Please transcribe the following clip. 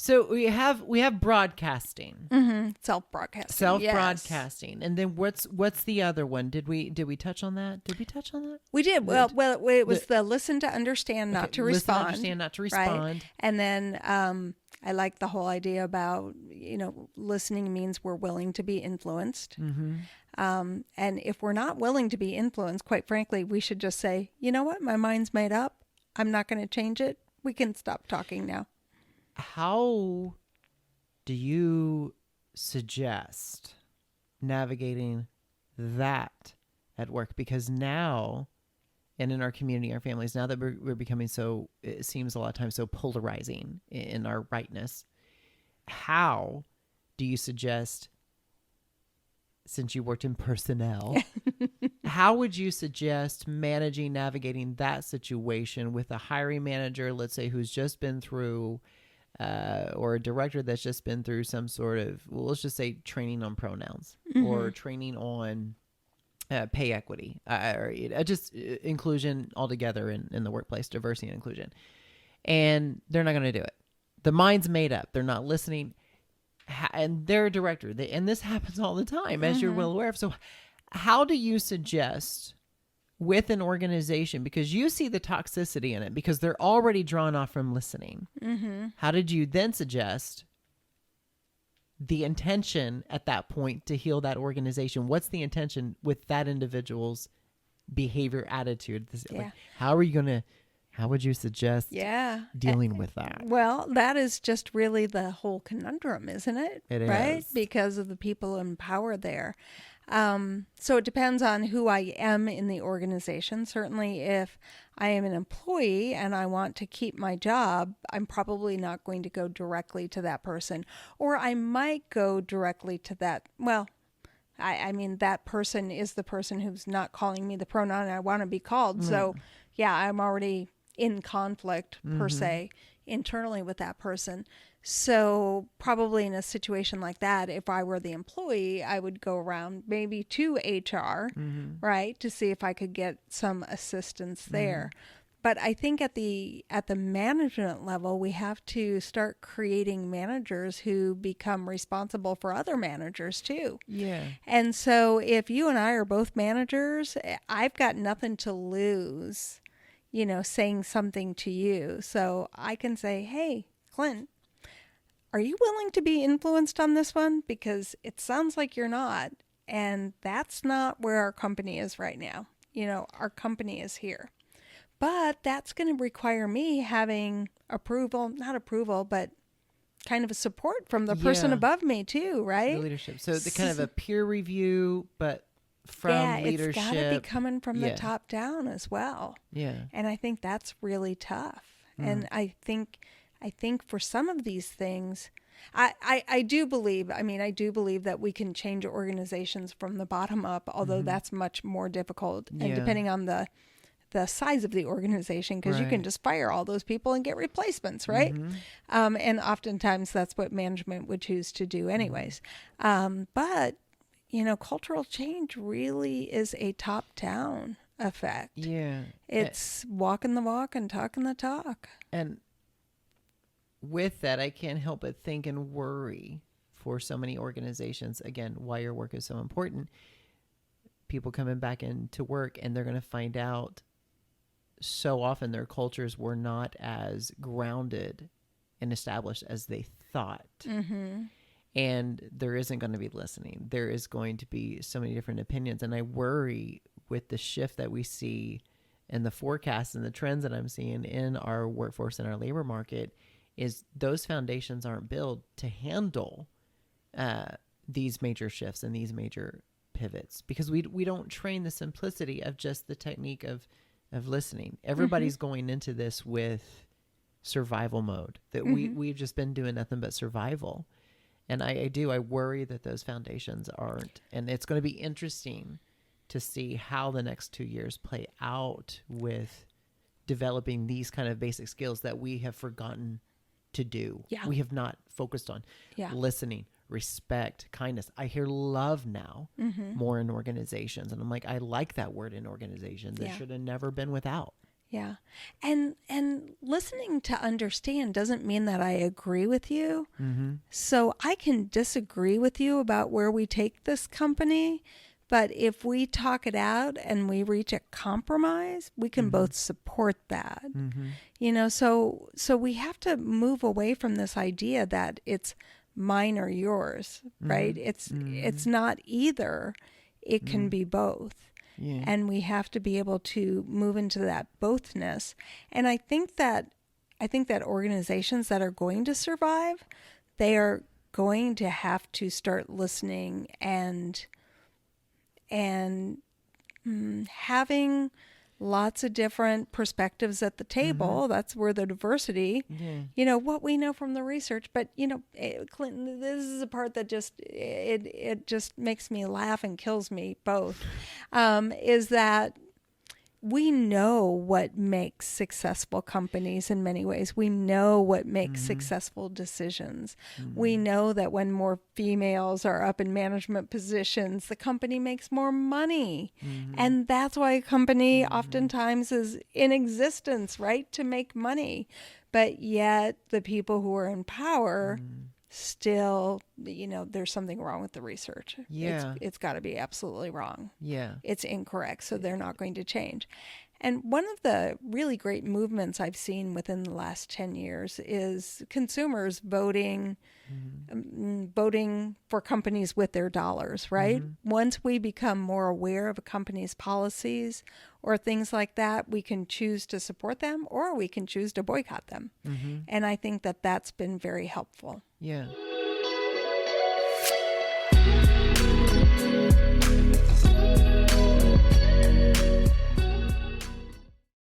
So we have broadcasting, Self-broadcasting. and then what's the other one? Did we touch on that? We did. Well, it was the listen to understand, not to listen, respond. understand, not to Right? respond. And then I like the whole idea about, listening means we're willing to be influenced. Mm-hmm. And if we're not willing to be influenced, quite frankly, we should just say, you know what, my mind's made up. I'm not going to change it. We can stop talking now. How do you suggest navigating that at work? Because now, and in our community, our families, now that we're becoming so, it seems a lot of times so polarizing in our rightness, how do you suggest, since you worked in personnel, how would you suggest navigating that situation with a hiring manager, let's say, who's just been through, or a director that's just been through some sort of, well, let's just say training on pronouns or training on pay equity, or just inclusion altogether in the workplace, diversity and inclusion. And they're not going to do it. The mind's made up. They're not listening. And they're a director. And this happens all the time, as you're well aware of. So how do you suggest with an organization, because you see the toxicity in it, because they're already drawn off from listening. How did you then suggest the intention at that point to heal that organization? What's the intention with that individual's behavior, attitude? Like, how would you suggest dealing with that? Well, that is just really the whole conundrum, isn't it? It right? is. Because of the people in power there. So it depends on who I am in the organization. Certainly if I am an employee and I want to keep my job, I'm probably not going to go directly to that person. Or I might go directly to that. Well, I mean, that person is the person who's not calling me the pronoun I want to be called. So yeah, I'm already in conflict per se internally with that person. So probably in a situation like that, if I were the employee, I would go around maybe to HR, right, to see if I could get some assistance there. But I think at the management level, we have to start creating managers who become responsible for other managers too. Yeah. And so if you and I are both managers, I've got nothing to lose, saying something to you. So I can say, hey, Clint, are you willing to be influenced on this one? Because it sounds like you're not. And that's not where our company is right now. Our company is here. But that's going to require me having not approval, but kind of a support from the person above me too, right? The leadership. So the kind of a peer review, but from leadership. It's got to be coming from the top down as well. Yeah. And I think that's really tough. And I think for some of these things, I do believe that we can change organizations from the bottom up, although that's much more difficult. And depending on the size of the organization, because you can just fire all those people and get replacements, right? And oftentimes that's what management would choose to do anyways. But, cultural change really is a top-down effect. Yeah. It's walking the walk and talking the talk. And with that, I can't help but think and worry for so many organizations, again, why your work is so important. People coming back into work and they're going to find out so often their cultures were not as grounded and established as they thought. And there isn't going to be listening. There is going to be so many different opinions. And I worry with the shift that we see and the forecasts and the trends that I'm seeing in our workforce and our labor market is those foundations aren't built to handle these major shifts and these major pivots, because we don't train the simplicity of just the technique of listening. Everybody's going into this with survival mode, that we've just been doing nothing but survival. And I worry that those foundations aren't. And it's going to be interesting to see how the next 2 years play out with developing these kind of basic skills that we have forgotten to do. We have not focused on listening, respect, kindness. I hear love now more in organizations. And I'm like, I like that word in organizations. It should have never been without. Yeah. And listening to understand doesn't mean that I agree with you. Mm-hmm. So I can disagree with you about where we take this company, but if we talk it out and we reach a compromise, we can Mm-hmm. both support that. Mm-hmm. So we have to move away from this idea that it's mine or yours, right? It's Mm-hmm. not either. It Mm-hmm. can be both. Yeah. And we have to be able to move into that bothness. And I think that organizations that are going to survive, they are going to have to start listening and having lots of different perspectives at the Mm-hmm. table. That's where the diversity, Yeah. what we know from the research. But Clinton, this is a part that it just makes me laugh and kills me both. Is that we know what makes successful companies in many ways. We know what makes Mm-hmm. successful decisions. We Mm-hmm. know that when more females are up in management positions, the company makes more money. Mm-hmm. And that's why a company Mm-hmm. oftentimes is in existence, right? To make money. But yet the people who are in power Mm-hmm. still, there's something wrong with the research. Yeah. It's got to be absolutely wrong. Yeah. It's incorrect, so they're not going to change. And one of the really great movements I've seen within the last 10 years is consumers voting for companies with their dollars, right? Mm-hmm. Once we become more aware of a company's policies or things like that, we can choose to support them or we can choose to boycott them. Mm-hmm. And I think that that's been very helpful. Yeah.